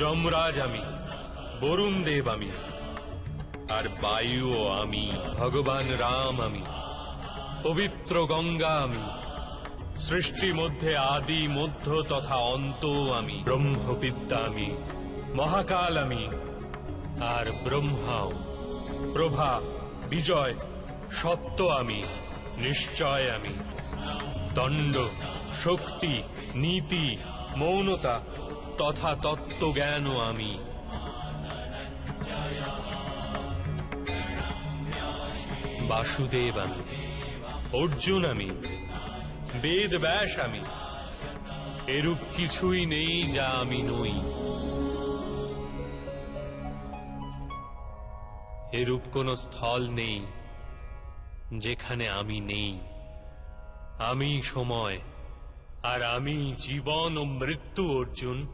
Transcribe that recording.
যমরাজ আমি, বরুণ দেব আমি, আর বায়ুও আমি, ভগবান রাম আমি, পবিত্র গঙ্গা আমি, সৃষ্টি মধ্যে আদি মধ্য তথা অন্ত আমি, ব্রহ্মবিদ্যা আমি, মহাকাল আমি, আর ব্রহ্মাও, প্রভা, বিজয়, সত্য আমি, নিশ্চয় আমি, দণ্ড, শক্তি, নীতি, মৌনতা তথা তত্ত্বজ্ঞানও আমি। বাসুদেব আমি, অর্জুন আমি, বেদ ব্যাস আমি, এরূপ কিছুই নেই যা আমি নই। এরূপ কোন স্থল নেই যেখানে আমি নেই। আমি সময়, আর আমি জীবন ও মৃত্যু, অর্জুন।